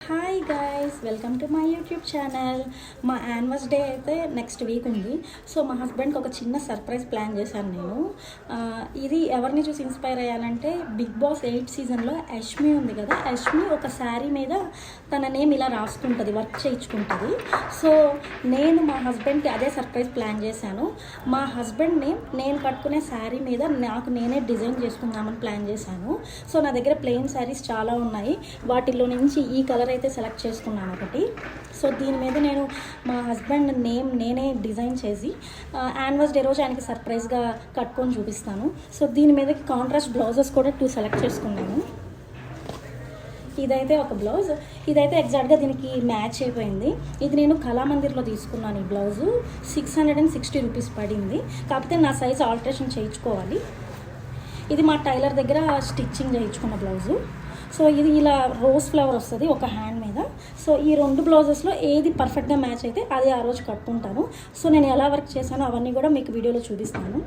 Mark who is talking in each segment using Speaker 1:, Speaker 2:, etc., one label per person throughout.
Speaker 1: Hi guys, welcome to my YouTube channel. మా యానివర్స్ day అయితే next week ఉంది. So మా హస్బెండ్కి ఒక చిన్న సర్ప్రైజ్ ప్లాన్ చేశాను నేను. ఇది ఎవరిని చూసి ఇన్స్పైర్ అయ్యానంటే, బిగ్ బాస్ 8 సీజన్లో యష్మి ఉంది కదా, యష్మి ఒక శారీ మీద తన నేమ్ ఇలా రాసుకుంటుంది, వర్క్ చేయించుకుంటుంది. సో నేను మా హస్బెండ్కి అదే సర్ప్రైజ్ ప్లాన్ చేశాను. మా హస్బెండ్ నేమ్ నేను కట్టుకునే శారీ మీద నాకు నేనే డిజైన్ చేసుకుందామని ప్లాన్ చేశాను. సో నా దగ్గర ప్లెయిన్ శారీస్ చాలా ఉన్నాయి, వాటిల్లో నుంచి ఈ కలర్ అయితే సెలెక్ట్ చేసుకున్నాను ఒకటి. సో దీని మీద నేను మా హస్బెండ్ నేమ్ నేనే డిజైన్ చేసి యానివర్స్ డే రోజు ఆయనకి సర్ప్రైజ్గా కట్టుకొని చూపిస్తాను. సో దీని మీదకి కాంట్రాస్ట్ బ్లౌజెస్ కూడా 2 సెలెక్ట్ చేసుకున్నాను. ఇదైతే ఒక బ్లౌజ్, ఇదైతే ఎగ్జాక్ట్గా దీనికి మ్యాచ్ అయిపోయింది. ఇది నేను కళామందిర్లో తీసుకున్నాను. ఈ బ్లౌజు 660 రూపీస్ పడింది. కాకపోతే నా సైజ్ ఆల్టరేషన్ చేయించుకోవాలి. ఇది మా టైలర్ దగ్గర స్టిచ్చింగ్ చేయించుకున్న బ్లౌజు. సో ఇది ఇలా రోజ్ ఫ్లవర్ వస్తుంది ఒక హ్యాండ్ మీద. సో ఈ 2 బ్లౌజెస్లో ఏది పర్ఫెక్ట్గా మ్యాచ్ అయితే అది ఆ రోజు కట్టుకుంటాను. సో నేను ఎలా వర్క్ చేశానో అవన్నీ కూడా మీకు వీడియోలో చూపిస్తాను.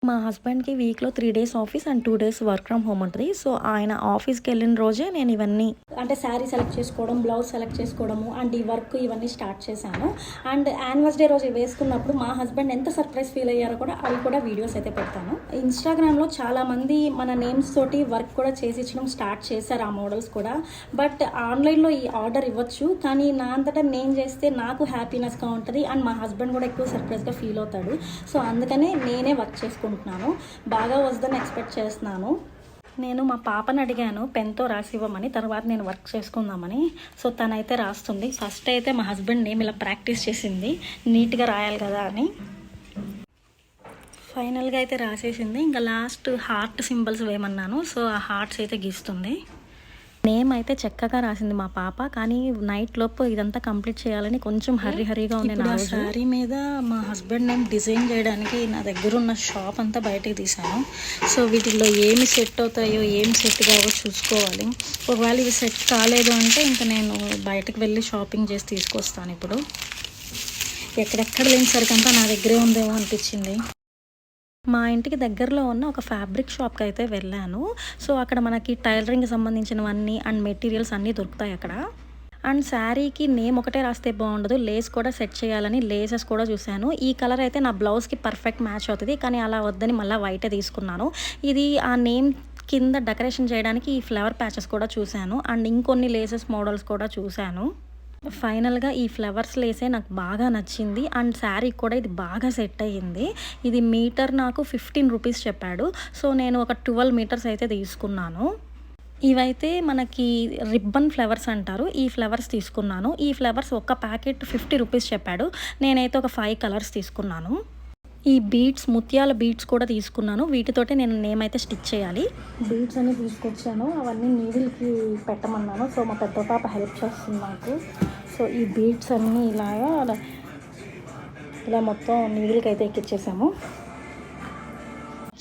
Speaker 1: మా హస్బెండ్కి వీక్లో 3 days office and 2 days work from home ఉంటుంది. సో ఆయన ఆఫీస్కి వెళ్ళిన రోజే నేను ఇవన్నీ అంటే శారీ సెలెక్ట్ చేసుకోవడం, బ్లౌజ్ సెలెక్ట్ చేసుకోవడము అండ్ ఈ వర్క్ ఇవన్నీ స్టార్ట్ చేశాను. అండ్ యానివర్స్ డే రోజు వేసుకున్నప్పుడు మా హస్బెండ్ ఎంత సర్ప్రైజ్ ఫీల్ అయ్యారో కూడా అవి కూడా వీడియోస్ అయితే పెడతాను. ఇన్స్టాగ్రామ్లో చాలామంది మన నేమ్స్ తోటి వర్క్ కూడా చేసి ఇచ్చడం స్టార్ట్ చేశారు, ఆ మోడల్స్ కూడా. బట్ ఆన్లైన్లో ఈ ఆర్డర్ ఇవ్వచ్చు, కానీ నా అంతటా నేను చేస్తే నాకు హ్యాపీనెస్గా ఉంటుంది అండ్ మా హస్బెండ్ కూడా ఎక్కువ సర్ప్రైజ్గా ఫీల్ అవుతాడు. సో అందుకనే నేనే వర్క్ చేసుకుంటాను. బాగా వస్తుందని ఎక్స్పెక్ట్ చేస్తున్నాను. నేను మా పాపని అడిగాను పెన్తో రాసి ఇవ్వమని, తర్వాత నేను వర్క్ చేసుకుందామని. సో తనైతే రాస్తుంది. ఫస్ట్ అయితే మా హస్బెండ్ నేమ్ ఇలా ప్రాక్టీస్ చేసింది, నీట్గా రాయాలి కదా అని. ఫైనల్గా అయితే రాసేసింది. ఇంకా లాస్ట్ హార్ట్ సింబల్స్ వేయమన్నాను. సో ఆ హార్ట్స్ అయితే గీస్తుంది. నేమ్ అయితే చక్కగా రాసింది మా పాప, కానీ నైట్ లోపు ఇదంతా కంప్లీట్ చేయాలని కొంచెం హరీగా ఉంది. నా శారీ మీద మా హస్బెండ్ నేమ్ డిజైన్ చేయడానికి నా దగ్గర ఉన్న షాప్ అంతా బయటకు తీసాను. సో వీటిల్లో ఏమి సెట్ అవుతాయో ఏమి సెట్ కావో చూసుకోవాలి. ఒకవేళ ఇవి సెట్ కాలేదు అంటే ఇంకా నేను బయటకు వెళ్ళి షాపింగ్ చేసి తీసుకొస్తాను. ఇప్పుడు ఎక్కడెక్కడ లేని సరికంతా నా దగ్గరే ఉందేమో అనిపించింది. మా ఇంటికి దగ్గరలో ఉన్న ఒక ఫ్యాబ్రిక్ షాప్కి అయితే వెళ్ళాను. సో అక్కడ మనకి టైలరింగ్కి సంబంధించినవన్నీ అండ్ మెటీరియల్స్ అన్నీ దొరుకుతాయి అక్కడ. అండ్ శారీకి నేమ్ ఒకటే రాస్తే బాగుండదు, లేస్ కూడా సెట్ చేయాలని లేసెస్ కూడా చూశాను. ఈ కలర్ అయితే నా బ్లౌజ్కి పర్ఫెక్ట్ మ్యాచ్ అవుతుంది, కానీ అలా వద్దని మళ్ళీ వైటే తీసుకున్నాను. ఇది ఆ నేమ్ కింద డెకరేషన్ చేయడానికి ఈ ఫ్లవర్ ప్యాచెస్ కూడా చూశాను అండ్ ఇంకొన్ని లేసెస్ మోడల్స్ కూడా చూశాను. ఫైనల్గా ఈ ఫ్లవర్స్ లేసే నాకు బాగా నచ్చింది అండ్ శారీ కూడా ఇది బాగా సెట్ అయ్యింది. ఇది మీటర్ నాకు 15 రూపీస్ చెప్పాడు. సో నేను ఒక 12 మీటర్స్ అయితే తీసుకున్నాను. ఇవైతే మనకి రిబ్బన్ ఫ్లవర్స్ అంటారు, ఈ ఫ్లవర్స్ తీసుకున్నాను. ఈ ఫ్లవర్స్ ఒక ప్యాకెట్ 50 రూపీస్ చెప్పాడు. నేనైతే ఒక 5 కలర్స్ తీసుకున్నాను. ఈ బీడ్స్, ముత్యాల బీడ్స్ కూడా తీసుకున్నాను. వీటితోటే నేను నేమ్ అయితే స్టిచ్ చేయాలి. బీడ్స్ అన్ని తీసుకొచ్చాను, అవన్నీ నీడిల్కి పెట్టమన్నాను. సో మా పెద్ద పాప హెల్ప్ చేస్తుంది నాకు. సో ఈ బీడ్స్ అన్నీ ఇలా మొత్తం నీడిల్కి అయితే ఎక్కిచ్చేసాము.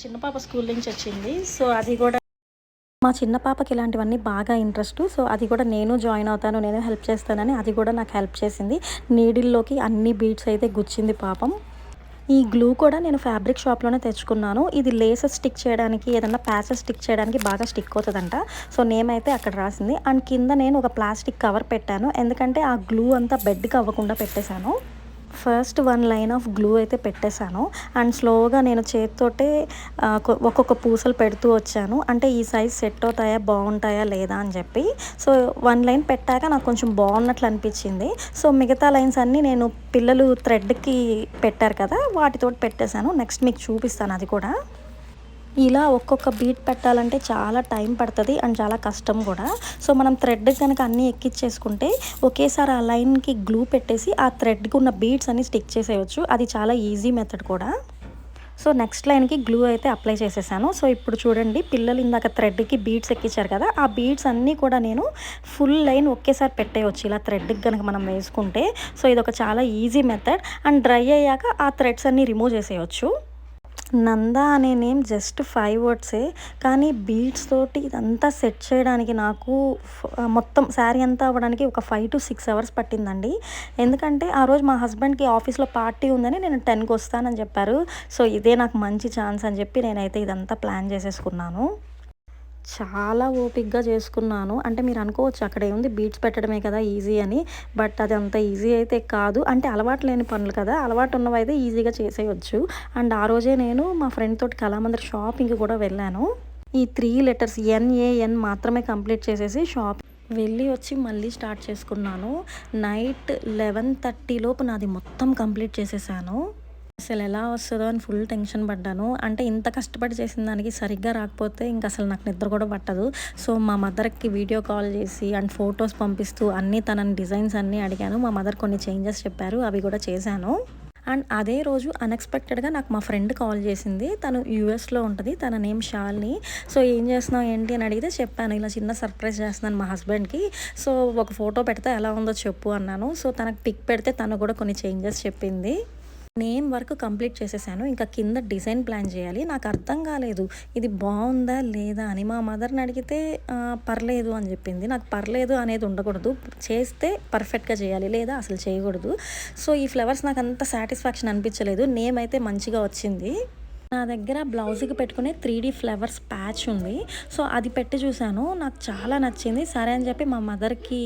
Speaker 1: చిన్న పాప స్కూల్ నుంచి వచ్చింది. సో అది కూడా మా చిన్న పాపకి ఇలాంటివన్నీ బాగా ఇంట్రెస్ట్. సో అది కూడా నేను జాయిన్ అవుతాను, నేను హెల్ప్ చేస్తానని అది కూడా నాకు హెల్ప్ చేసింది. నీడిల్లోకి అన్ని బీడ్స్ అయితే గుచ్చింది పాపం. ఈ గ్లూ కూడా నేను ఫ్యాబ్రిక్ షాప్లోనే తెచ్చుకున్నాను. ఇది లేసెస్ స్టిక్ చేయడానికి, ఏదన్నా ప్యాచెస్ స్టిక్ చేయడానికి బాగా స్టిక్ అవుతుందంట. సో నేమ్ అయితే అక్కడ రాసింది. అండ్ కింద నేను ఒక ప్లాస్టిక్ కవర్ పెట్టాను, ఎందుకంటే ఆ గ్లూ అంతా బెడ్కి అవ్వకుండా పెట్టేశాను. ఫస్ట్ 1 లైన్ ఆఫ్ గ్లూ అయితే పెట్టేశాను అండ్ స్లోగా నేను చేతితోటే ఒక్కొక్క పూసలు పెడుతూ వచ్చాను. అంటే ఈ సైజ్ సెట్ అవుతాయా, బాగుంటాయా లేదా అని చెప్పి. సో 1 లైన్ పెట్టాక నాకు కొంచెం బాగున్నట్లు అనిపించింది. సో మిగతా లైన్స్ అన్నీ నేను పిల్లలు థ్రెడ్కి పెట్టారు కదా, వాటితో పెట్టేశాను. నెక్స్ట్ మీకు చూపిస్తాను అది కూడా. ఇలా ఒక్కొక్క బీట్ పెట్టాలంటే చాలా టైం పడుతుంది అండ్ చాలా కష్టం కూడా. సో మనం థ్రెడ్ కనుక అన్నీ ఎక్కిచ్చేసుకుంటే ఒకేసారి ఆ లైన్కి గ్లూ పెట్టేసి ఆ థ్రెడ్కి ఉన్న బీడ్స్ అన్నీ స్టిక్ చేసేయచ్చు. అది చాలా ఈజీ మెథడ్ కూడా. సో నెక్స్ట్ లైన్కి గ్లూ అయితే అప్లై చేసేసాను. సో ఇప్పుడు చూడండి, పిల్లలు ఇందాక థ్రెడ్కి బీడ్స్ ఎక్కించారు కదా, ఆ బీడ్స్ అన్నీ కూడా నేను ఫుల్ లైన్ ఒకేసారి పెట్టేయచ్చు ఇలా థ్రెడ్కి కనుక మనం వేసుకుంటే. సో ఇది ఒక చాలా ఈజీ మెథడ్. అండ్ డ్రై అయ్యాక ఆ థ్రెడ్స్ అన్నీ రిమూవ్ చేసేయచ్చు. నందా అనే నేమ్ జస్ట్ 5 వర్డ్సే, కానీ బీడ్స్ తోటి ఇదంతా సెట్ చేయడానికి నాకు మొత్తం శారీ అంతా అవ్వడానికి ఒక 5 to 6 అవర్స్ పట్టిందండి. ఎందుకంటే ఆ రోజు మా హస్బెండ్కి ఆఫీస్లో పార్టీ ఉందని నేను 10కి వస్తానని చెప్పారు. సో ఇదే నాకు మంచి ఛాన్స్ అని చెప్పి నేనైతే ఇదంతా ప్లాన్ చేసేసుకున్నాను. చాలా ఓపికగా చేసుకున్నాను. అంటే మీరు అనుకోవచ్చు అక్కడ ఏముంది బీడ్స్ పెట్టడమే కదా ఈజీ అని. బట్ అది అంత ఈజీ అయితే కాదు. అంటే అలవాటు లేని పనులు కదా! అలవాటు ఉన్నవైతే ఈజీగా చేసేయొచ్చు. అండ్ ఆ రోజే నేను మా ఫ్రెండ్ తోటి కళామందిర్ షాపింగ్‌కి కూడా వెళ్ళాను. ఈ 3 లెటర్స్ ఎన్ఏఎన్ మాత్రమే కంప్లీట్ చేసేసి వెళ్ళి వచ్చి మళ్ళీ స్టార్ట్ చేసుకున్నాను. నైట్ 11:30 లోపు నాది మొత్తం కంప్లీట్ చేసేసాను. అసలెలా వస్తదో అని ఫుల్ టెన్షన్ పడ్డాను. అంటే ఇంత కష్టపడి చేసిన దానికి సరిగ్గా రాకపోతే ఇంకసలు నాకు నిద్ర కూడా పట్టదు. సో, మా మదర్‌కి వీడియో కాల్ చేసి అండ్ ఫోటోస్ పంపిస్తూ అన్నీ తనని డిజైన్స్ అన్నీ అడిగాను. మా మదర్ కొన్ని చేంజెస్ చెప్పారు. అవి కూడా చేశాను. అండ్ అదే రోజు అన్‌ఎక్స్‌పెక్టెడ్‌గా నాకు మా ఫ్రెండ్ కాల్ చేసింది. తను యూఎస్‌లో ఉంటది. తన నేమ్ శాలిని. సో, "ఏం చేస్తున్నావు ఏంటి?" అని అడిగితే చెప్పాను. ఇలా చిన్న సర్ప్రైజ్ చేస్తున్నాను మా హస్బెండ్‌కి. సో, "ఒక ఫోటో పెడితే ఎలా ఉందో చెప్పు" అన్నాను. సో, తనకు పిక్ పెడితే తను కూడా కొన్ని చేంజెస్ చెప్పింది. నేమ్ వర్క్ కంప్లీట్ చేసేసాను. ఇంకా కింద డిజైన్ ప్లాన్ చేయాలి. నాకు అర్థం కాలేదు. ఇది బావుందా? లేదా? అని. మా మదర్‌ని అడిగితే పర్లేదు అని చెప్పింది. నాకు పర్లేదు అనేది ఉండకూడదు. చేస్తే పర్ఫెక్ట్‌గా చేయాలి. లేదా అసలు చేయకూడదు. సో, ఈ ఫ్లవర్స్ నాకంత సాటిస్ఫాక్షన్ అనిపించలేదు. నేమ్ అయితే మంచిగా వచ్చింది. నా దగ్గర బ్లౌజ్‌కి పెట్టుకునే 3 ఫ్లవర్స్ ప్యాచ్ ఉంది. సో, అది పెట్టి చూసాను. నాకు చాలా నచ్చింది. సరే అని చెప్పి మా మదర్‌కి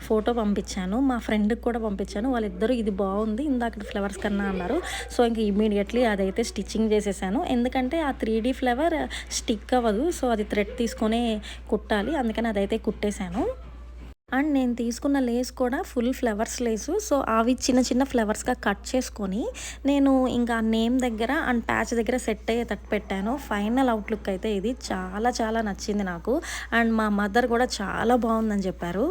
Speaker 1: ఫోటో పంపించాను. మా ఫ్రెండ్‌కి కూడా పంపించాను. వాళ్ళిద్దరూ ఇది బావుంది ఇందాకటి ఫ్లవర్స్ కన్నా అన్నారు. సో, ఇంక ఇమ్మీడియేట్‌లీ అదైతే స్టిచ్చింగ్ చేసేసాను. ఎందుకంటే ఆ 3 ఫ్లవర్ స్టిక్ అవ్వదు. సో, అది థ్రెడ్ తీసుకొనే కుట్టాలి. అందుకని అదైతే కుట్టేసాను. అండ్ నేను తీసుకున్న లేస్ కూడా ఫుల్ ఫ్లవర్స్ లేసు. సో, అవి చిన్న చిన్న ఫ్లవర్స్‌గా కట్ చేసుకొని, నేను ఇంకా నేమ్ దగ్గర అండ్ ప్యాచ్ దగ్గర సెట్ అయ్యేటట్టు పెట్టాను. ఫైనల్ అవుట్‌లుక్ అయితే ఇది చాలా చాలా నచ్చింది నాకు. అండ్ మా మదర్ కూడా చాలా బావుందని చెప్పారు.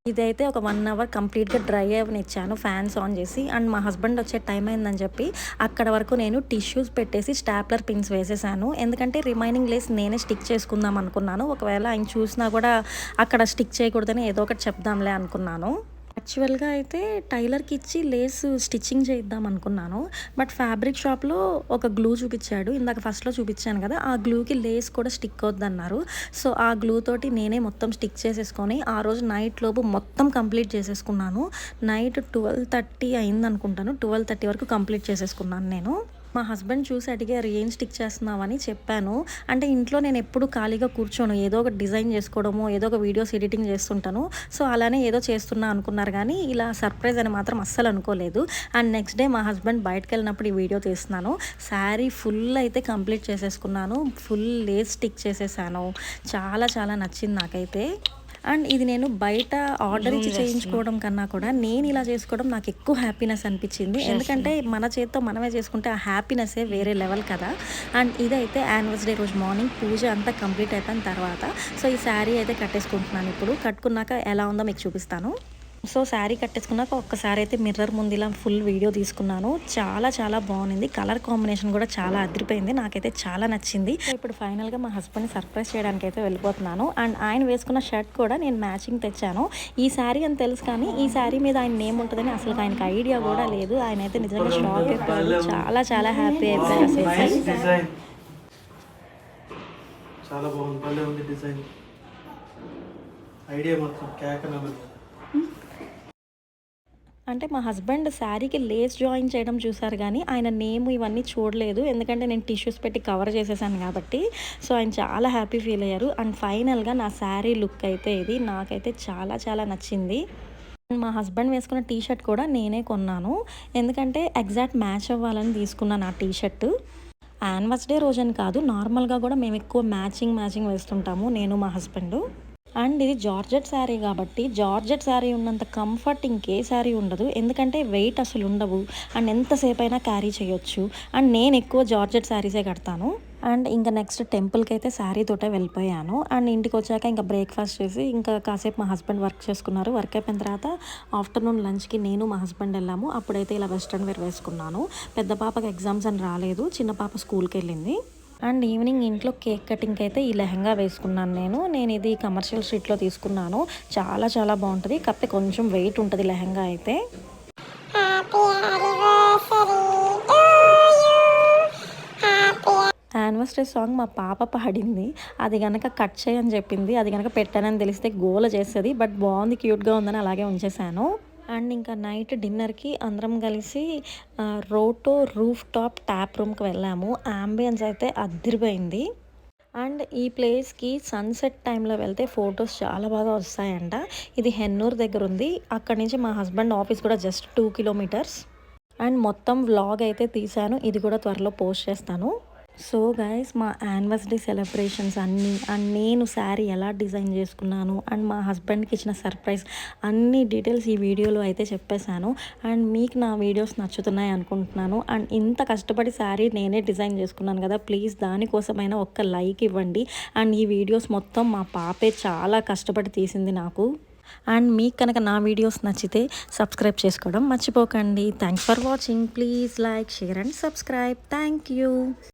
Speaker 1: ఇదైతే ఒక 1 అవర్ కంప్లీట్‌గా డ్రై అవ్వనిచ్చాను ఫ్యాన్స్ ఆన్ చేసి. అండ్ మా హస్బెండ్ వచ్చే టైం అయిందని చెప్పి అక్కడ వరకు నేను టిష్యూస్ పెట్టేసి స్టాప్లర్ పిన్స్ వేసేసాను. ఎందుకంటే రిమైనింగ్ లేస్ నేనే స్టిక్ చేసుకుందాం అనుకున్నాను. ఒకవేళ ఆయన చూసినా కూడా అక్కడ స్టిక్ చేయకూడదని ఏదో ఒకటి చెప్దాంలే అనుకున్నాను. యాక్చువల్‌గా అయితే టైలర్‌కి ఇచ్చి లేస్ స్టిచ్చింగ్ చేయిద్దాం అనుకున్నాను. బట్ ఫ్యాబ్రిక్ షాప్‌లో ఒక గ్లూ చూపిచ్చాడు. ఇందాక ఫస్ట్‌లో చూపిచ్చాను కదా! ఆ గ్లూకి లేస్ కూడా స్టిక్ అవుద్దన్నారు. సో, ఆ గ్లూ తోటి నేనే మొత్తం స్టిక్ చేసేసుకొని, ఆ రోజు నైట్ లోపు మొత్తం కంప్లీట్ చేసేసుకున్నాను. నైట్ 12:30 అయిందనుకుంటాను. 12:30 వరకు కంప్లీట్ చేసేసుకున్నాను నేను. మా హస్బెండ్ చూసి అడిగారు, "ఏం స్టిక్ చేస్తున్నావని?" చెప్పాను. అంటే ఇంట్లో నేనెప్పుడు ఖాళీగా కూర్చోను. ఏదో ఒక డిజైన్ చేసుకోవడమో, ఏదో ఒక వీడియోస్ ఎడిటింగ్ చేస్తుంటాను. సో, అలానే ఏదో చేస్తున్నా అనుకున్నారు గానీ, ఇలా సర్ప్రైజ్ అని మాత్రం అస్సలు అనుకోలేదు. అండ్ నెక్స్ట్ డే మా హస్బెండ్ బయటికెళ్ళినప్పుడు ఈ వీడియో తీస్తున్నాను. శారీ ఫుల్ అయితే కంప్లీట్ చేసేసుకున్నాను. ఫుల్ లేస్ స్టిక్ చేసేసాను. చాలా చాలా నచ్చింది నాకైతే. అండ్ ఇది నేను బయట ఆర్డర్ ఇచ్చి చేయించుకోవడం కన్నా కూడా నేను ఇలా చేసుకోవడం నాకు ఎక్కువ హ్యాపీనెస్ అనిపించింది. ఎందుకంటే మన చేత్తో మనమే చేసుకుంటే ఆ హ్యాపీనెస్సే వేరే లెవెల్ కదా! అండ్ ఇదైతే యానివర్సరీ రోజు మార్నింగ్ పూజ అంతా కంప్లీట్ అయిపోయిన తర్వాత సో, ఈ శారీ అయితే కట్టేసుకుంటున్నాను ఇప్పుడు. కట్టుకున్నాక ఎలా ఉందో మీకు చూపిస్తాను. సో, శారీ కట్టేసుకున్నాక ఒక్కసారి అయితే మిర్రర్ ముందు ఇలా ఫుల్ వీడియో తీసుకున్నాను. చాలా చాలా బాగుంది. కలర్ కాంబినేషన్ కూడా చాలా అదిరిపోయింది. నాకైతే చాలా నచ్చింది. సో, ఇప్పుడు ఫైనల్‌గా మా హస్బెండ్‌ని సర్ప్రైజ్ చేయడానికైతే వెళ్ళిపోతున్నాను. అండ్ ఆయన వేసుకున్న షర్ట్ కూడా నేను మ్యాచింగ్ తెచ్చాను. ఈ శారీ అని తెలుసు కానీ, ఈ శారీ మీద ఆయన నేమ్ ఉంటదని అసలు ఆయనకి ఐడియా కూడా లేదు. ఆయనైతే నిజంగా షాక్ అయిపోయారు. చాలా చాలా హ్యాపీ అయిపోయారు అసలు.
Speaker 2: చాలా బాగుంది. భలే ఉంది డిజైన్. ఐడియా మాత్రం కేకనబుల్.
Speaker 1: అంటే మా హస్బెండ్ శారీకి లేస్ జాయిన్ చేయడం చూసారు కానీ ఆయన నేమ్ ఇవన్నీ చూడలేదు. ఎందుకంటే నేను టిష్యూస్ పెట్టి కవర్ చేసేసాను కాబట్టి. సో, ఆయన చాలా హ్యాపీ ఫీల్ అయ్యారు. అండ్ ఫైనల్‌గా నా శారీ లుక్ అయితే ఇది. నాకైతే చాలా చాలా నచ్చింది. మా హస్బెండ్ వేసుకున్న టీ షర్ట్ కూడా నేనే కొన్నాను. ఎందుకంటే ఎగ్జాక్ట్ మ్యాచ్ అవ్వాలని తీసుకున్నాను ఆ టీ షర్టు. యానివర్సరీ రోజని కాదు, నార్మల్‌గా కూడా మేము ఎక్కువ మ్యాచింగ్ వేస్తుంటాము నేను మా హస్బెండు. అండ్ ఇది జార్జెట్ శారీ కాబట్టి జార్జెట్ శారీ ఉన్నంత కంఫర్ట్ ఇంకే శారీ ఉండదు. ఎందుకంటే వెయిట్ అసలు ఉండవు. అండ్ ఎంతసేపు అయినా క్యారీ చేయొచ్చు. అండ్ నేను ఎక్కువ జార్జెట్ శారీసే కడతాను. అండ్ ఇంకా నెక్స్ట్ టెంపుల్కి అయితే శారీ తోటే వెళ్ళిపోయాను. అండ్ ఇంటికి వచ్చాక ఇంకా బ్రేక్ఫాస్ట్ చేసి ఇంకా కాసేపు మా హస్బెండ్ వర్క్ చేసుకున్నారు. వర్క్ అయిపోయిన తర్వాత ఆఫ్టర్నూన్ లంచ్కి నేను మా హస్బెండ్ వెళ్ళాము. అప్పుడైతే ఇలా వెస్ట్రన్ వేర్ వేసుకున్నాను. పెద్ద పాపకి ఎగ్జామ్స్ అని రాలేదు. చిన్న పాప స్కూల్కి వెళ్ళింది. అండ్ ఈవినింగ్ ఇంట్లో కేక్ కటింగ్కి అయితే ఈ లెహంగా వేసుకున్నాను నేను ఇది కమర్షియల్ స్ట్రీట్లో తీసుకున్నాను. చాలా చాలా బాగుంటుంది. కాకపోతే కొంచెం వెయిట్ ఉంటుంది లెహంగా అయితే. యానివర్సరీ సాంగ్ మా పాప పాడింది. అది గనక కట్ చేయని చెప్పింది. అది గనక పెట్టానని తెలిస్తే గోల చేస్తుంది. బట్ బాగుంది, క్యూట్గా ఉందని అలాగే ఉంచేసాను. అండ్ ఇంకా నైట్ డిన్నర్కి అందరం కలిసి రోటో రూఫ్ టాప్ ట్యాప్ రూమ్కి వెళ్ళాము. అంబియన్స్ అయితే అదిరిపోయింది. అండ్ ఈ ప్లేస్కి సన్సెట్ టైంలో వెళ్తే ఫొటోస్ చాలా బాగా వస్తాయంట. ఇది హెన్నూర్ దగ్గర ఉంది. అక్కడి నుంచి మా హస్బెండ్ ఆఫీస్ కూడా జస్ట్ 2 కిలోమీటర్స్. అండ్ మొత్తం వ్లాగ్ అయితే తీశాను. ఇది కూడా త్వరలో పోస్ట్ చేస్తాను. సో గైస్, మా యానివర్సరీ సెలబ్రేషన్స్ అన్నీ అండ్ నేను శారీ ఎలా డిజైన్ చేసుకున్నాను అండ్ మా హస్బెండ్కి ఇచ్చిన సర్ప్రైజ్ అన్ని డీటెయిల్స్ ఈ వీడియోలో అయితే చెప్పేశాను. అండ్ మీకు నా వీడియోస్ నచ్చుతున్నాయి అనుకుంటున్నాను. అండ్ ఇంత కష్టపడి శారీ నేనే డిజైన్ చేసుకున్నాను కదా, ప్లీజ్ దానికోసమైనా ఒక్క లైక్ ఇవ్వండి. అండ్ ఈ వీడియోస్ మొత్తం మా పాపే చాలా కష్టపడి తీసింది నాకు. అండ్ మీకు కనుక నా వీడియోస్ నచ్చితే సబ్స్క్రైబ్ చేసుకోవడం మర్చిపోకండి. Thanks for watching. Please like, share and subscribe. Thank you.